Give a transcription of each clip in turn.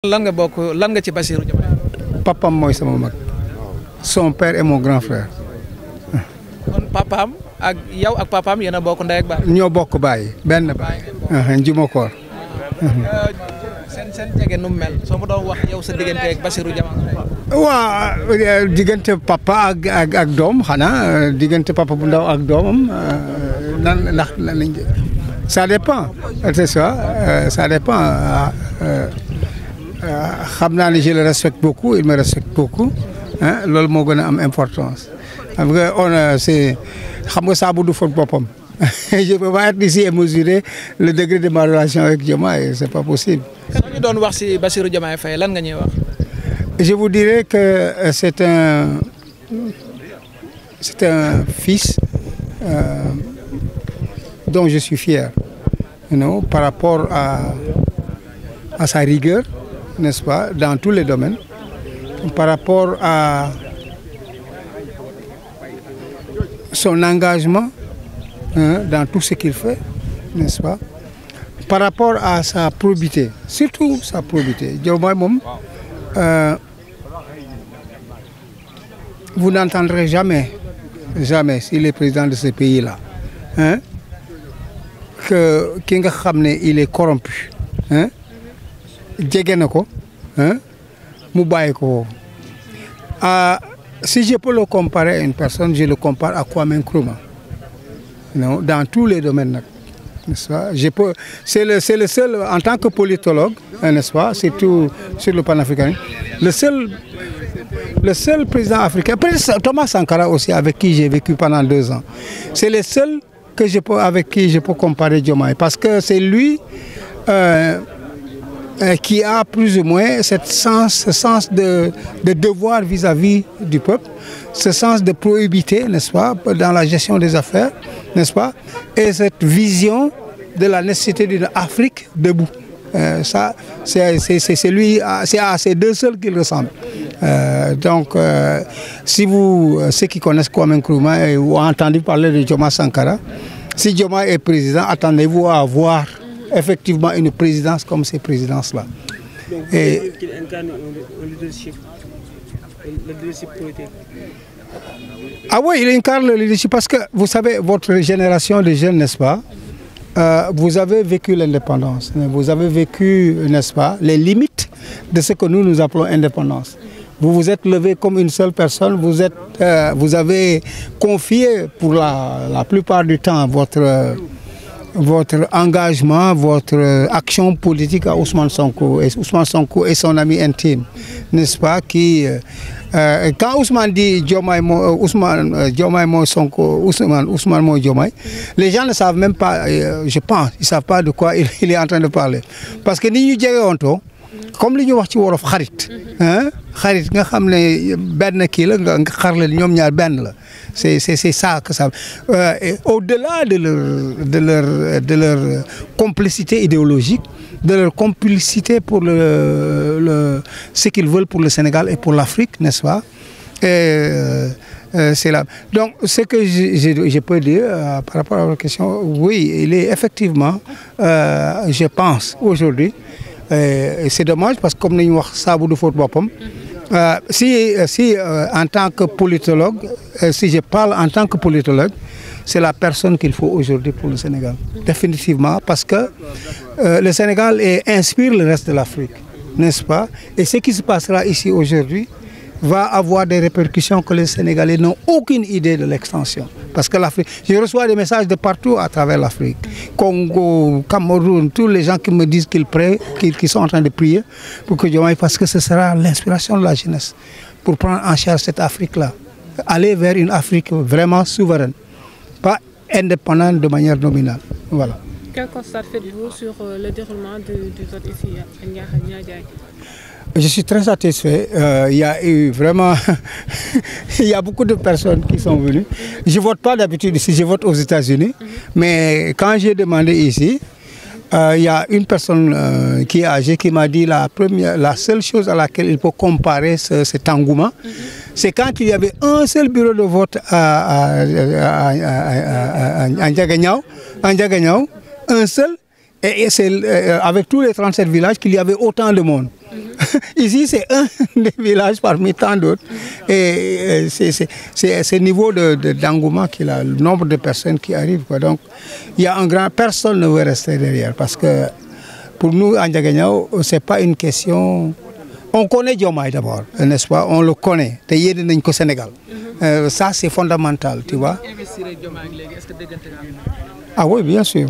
lan nga ci Bassirou Diomaye. Papam mooy sama mag. Son père est mon grand frère. kon papaam ak yow ak papaam yéen a bokk ndey ak baay. ñoo bokk baay benn baay. Njuma Koor. seen jege nu mu mel soo ma doon wax yow sa diggante ak Bassirou Diomaye. waa diggante papa ak doom xanaa diggante papa bu ndaw ak doomam ndax lañ ça dépend c'est ça ça dépend xam naa ne je le respecte beaucoup il me respecte beaucoup loolu moo gën a am importance xam nga xam nga saabu du fóot boppam je peux pas être ici et mesurer le degré de ma relation avec Diomaye c'est pas possible. soo ñu doon wax si Bassirou Diomaye Faye lan nga ñuy wax. Je vous dirais que c'est un fils dont je suis fier, par rapport à sa rigueur, n'est-ce pas, dans tous les domaines, par rapport à son engagement dans tout ce qu'il fait, n'est-ce pas, par rapport à sa probité, surtout sa probité. Diomaye moom, vous n'entendrez jamais s'il est président de ce pays-là, que ki nga xam ne il est corrompu, jege na ko, mu bàyyi ko. Si je peux le comparer à une personne, je le compare à Kwame Nkrumah, dans tous les domaines nag, n'est-ce pas? C'est le seul en tant que politologue, n'est-ce pas? Surtout sur le panafricanisme, le seul président africain, peut-être Thomas Sankara aussi, avec qui j'ai vécu pendant 2 ans. C'est le seul avec qui je peux comparer Diomaye, parce que c'est lui qui a plus ou moins ce sens de devoir vis-à-vis du peuple, ce sens de probité, n'est-ce pas, dans la gestion des affaires, n'est-ce pas, et cette vision de la nécessité d'une Afrique debout. Ça, c'est lui, c'est à ces deux seuls qu'il ressemble. Donc, si ceux qui connaissent Kwame Nkrumah ou ont entendu parler de Thomas Sankara, si Diomaye est président, attendez-vous à avoir effectivement une présidence comme ces présidences-là. Donc, vous dites qu'il incarne un leadership politique. Ah oui, il incarne le leadership parce que, vous savez, votre génération de jeunes, n'est-ce pas, vous avez vécu l'indépendance, vous avez vécu, n'est-ce pas, les limites de ce que nous appelons indépendance. Vous vous êtes levé comme une seule personne, vous avez confié pour la plupart du temps votre engagement, votre action politique à Ousmane Sonko et son ami intime, n'est-ce pas, qui quand Ousmane dit Diomaye mo Sonko, Ousmane mo Diomaye, les gens ne savent même pas, je pense, ils savent pas de quoi il est en train de parler, parce que ni ñu jegewontoo comme li ñu wax ci wolof xarit nga xam ne benn kii la nga xar leen ñoom ñaar benn la c'est ça que ça au-delà de leur complicité idéologique, de leur complicité pour ce qu'ils veulent pour le Sénégal et pour l'Afrique, n'est-ce pas, c'est là. Donc ce que je peux dire par rapport à votre question, oui, il est effectivement, je pense aujourd'hui, et c'est dommage parce que comme nañu wax saabu du fóot boppam, si en tant que politologue, si je parle en tant que politologue, c'est la personne qu'il faut aujourd'hui pour le Sénégal, définitivement, parce que le Sénégal inspire le reste de l'Afrique, n'est-ce pas? Et ce qui se passera ici aujourd'hui va avoir des répercussions que les Sénégalais n'ont aucune idée de l'extension. Parce que l'Afrique, je reçois des messages de partout à travers l'Afrique. Congo, Cameroun, tous les gens qui me disent qu'ils sont en train de prier pour que Diomaye, parce que ce sera l'inspiration de la jeunesse pour prendre en charge cette Afrique-là. Aller vers une Afrique vraiment souveraine, pas indépendante de manière nominale. Voilà. Quel constat faites-vous sur le déroulement du vote ici à Niadiaye? Je suis très satisfait. Il y a eu vraiment, il y a beaucoup de personnes qui sont venues. Je ne vote pas d'habitude ici, je vote aux États-Unis. Mais quand j'ai demandé ici, il y a une personne qui est âgée qui m'a dit la seule chose à laquelle il peut comparer cet engouement, c'est quand il y avait un seul bureau de vote à Ndiaganiao, un seul, et c'est avec tous les 37 villages qu'il y avait autant de monde. ici, c'est un des villages parmi tant d'autres. Et c'est ce niveau d'engouement qu'il a, le nombre de personnes qui arrivent, quoi. Donc, il y a un grand... Personne ne veut rester derrière. Parce que pour nous, à Ndiaganiao, ce n'est pas une question... On connaît Diomaye d'abord, n'est-ce pas? On le connaît. C'est au Sénégal. Ça, c'est fondamental, tu vois. Ah oui, bien sûr.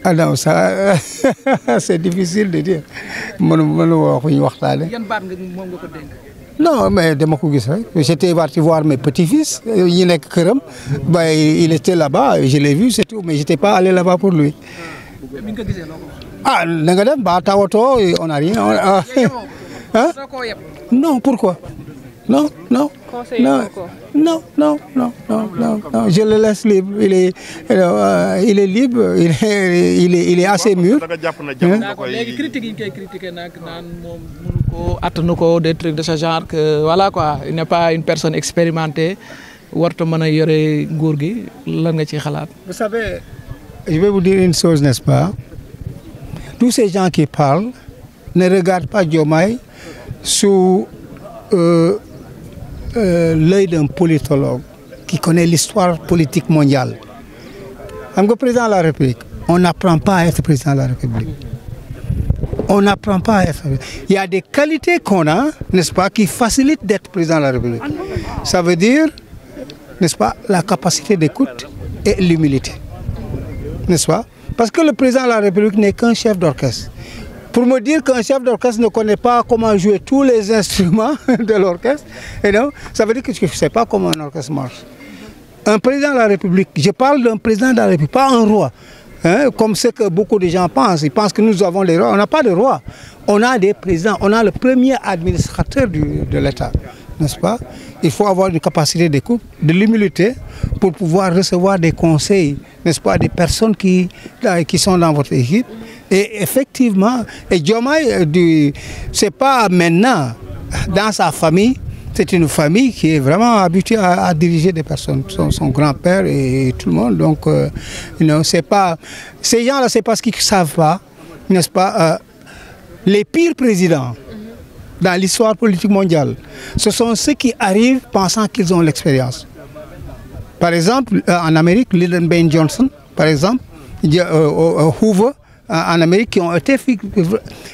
Ah non, ça, c'est difficile de dire. Non, mais j'étais parti voir mes petits-fils. Il était là-bas, je l'ai vu, c'est tout. Mais je n'étais pas allé là-bas pour lui. Ah, on n'a rien. Hein? Non, pourquoi? Non, non. Non, non, non, non, non, non, non. Je le laisse libre. Il est libre, il est assez mûr. Des trucs de ce genre, que voilà quoi, il n'est pas une personne expérimentée. Vous savez, je vais vous dire une chose, n'est-ce pas? Tous ces gens qui parlent ne regardent pas Diomaye sous l'œil d'un politologue qui connaît l'histoire politique mondiale. En tant que président de la République, on n'apprend pas à être président de la République. On n'apprend pas à être... Il y a des qualités qu'on a, n'est-ce pas, qui facilitent d'être président de la République. Ça veut dire, n'est-ce pas, la capacité d'écoute et l'humilité. N'est-ce pas? Parce que le président de la République n'est qu'un chef d'orchestre. Pour me dire qu'un chef d'orchestre ne connaît pas comment jouer tous les instruments de l'orchestre, ça veut dire que je ne sais pas comment un orchestre marche. Un président de la République, je parle d'un président de la République, pas un roi. Hein, comme ce que beaucoup de gens pensent. Ils pensent que nous avons les rois. On n'a pas de roi. On a des présidents. On a le premier administrateur de l'État. N'est-ce pas? Il faut avoir une capacité d'écoute, de l'humilité pour pouvoir recevoir des conseils, n'est-ce pas, des personnes qui sont dans votre équipe. Et effectivement, Diomaye, c'est pas maintenant, dans sa famille, c'est une famille qui est vraiment habituée à diriger des personnes, son grand-père et tout le monde. Donc, c'est pas, ces gens-là, c'est parce qu'ils ne savent pas, n'est-ce pas, les pires présidents dans l'histoire politique mondiale, ce sont ceux qui arrivent pensant qu'ils ont l'expérience. Par exemple, en Amérique, Lyndon B. Johnson, par exemple, Hoover, en Amérique, qui ont été...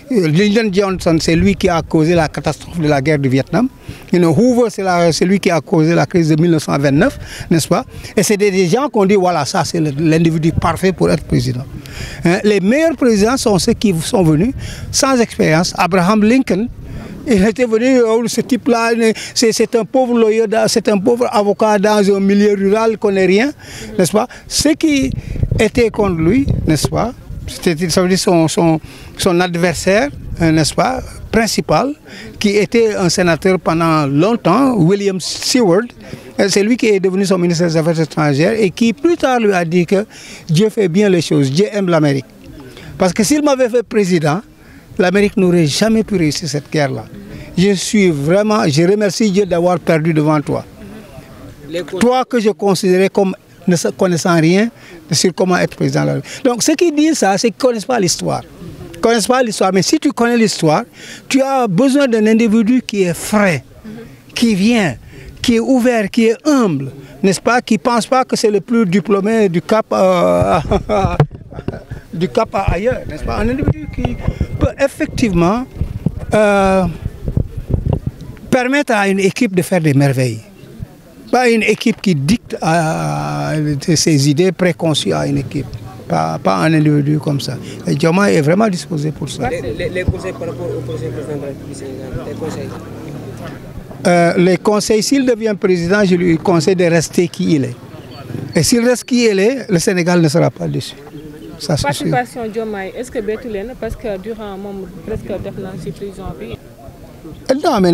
Lyndon Johnson, c'est lui qui a causé la catastrophe de la guerre du Vietnam. Hoover, c'est lui qui a causé la crise de 1929, n'est-ce pas? Et c'est des gens qu'on dit, voilà, ça c'est l'individu parfait pour être président. Les meilleurs présidents sont ceux qui sont venus sans expérience. Abraham Lincoln, il était venu, ce type-là, c'est un pauvre lawyer, c'est un pauvre avocat dans un milieu rural, il ne connaît rien, n'est-ce pas? Ceux qui étaient contre lui, n'est-ce pas? Ça veut dire son adversaire, n'est-ce pas, principal, qui était un sénateur pendant longtemps, William Seward. C'est lui qui est devenu son ministre des Affaires étrangères et qui plus tard lui a dit que Dieu fait bien les choses, Dieu aime l'Amérique. Parce que s'il m'avait fait président, l'Amérique n'aurait jamais pu réussir cette guerre-là. Je remercie Dieu d'avoir perdu devant toi. Toi que je considérais comme ne connaissant rien sur comment être président de la République. Donc ceux qui disent ça, c'est qu'ils ne connaissent pas l'histoire. Ils ne connaissent pas l'histoire. Mais si tu connais l'histoire, tu as besoin d'un individu qui est frais, qui vient, qui est ouvert, qui est humble, n'est-ce pas, qui ne pense pas que c'est le plus diplômé du Cap à ailleurs, n'est-ce pas? Un individu qui peut effectivement permettre à une équipe de faire des merveilles. Pas une équipe qui dicte ses idées préconçues à une équipe. Pas un individu comme ça. Et Diomaye est vraiment disposé pour ça. Les conseils par rapport au prochain président de la République, les conseils. Les conseils, s'il devient président, je lui conseille de rester qui il est. Et s'il reste qui il est, le Sénégal ne sera pas dessus. Ça, participation Diomaye, est-ce que Betulène, parce que durant presque 9 ans de prison, non, mais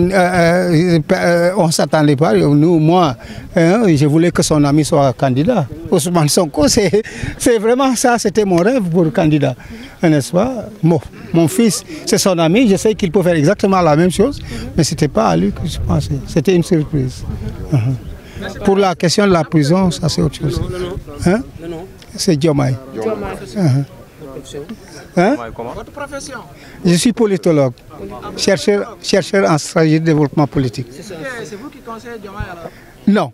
on ne s'attendait pas. Moi, je voulais que son ami soit candidat. Ousmane Sonko, c'est vraiment ça, c'était mon rêve pour le candidat. N'est-ce pas? Mon fils, c'est son ami, je sais qu'il peut faire exactement la même chose, mais ce n'était pas à lui que je pensais. C'était une surprise. Pour la question de la prison, ça c'est autre chose. C'est Diomaye. Hein? Votre profession? Je suis politologue, chercheur en stratégie de développement politique. C'est vous qui conseillez Diomaye alors? Non.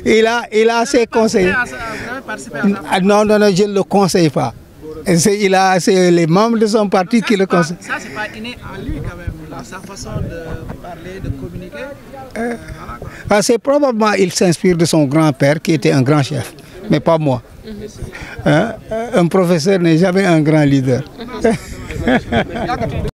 il a ses conseils. Vous avez participé à ça? Non, je ne le conseille pas. C'est les membres de son parti qui le conseillent. Ça, c'est pas inné en lui quand même, sa façon de parler, de communiquer. C'est probablement il s'inspire de son grand-père qui était un grand chef, mais pas moi. Un professeur n'est jamais un grand leader.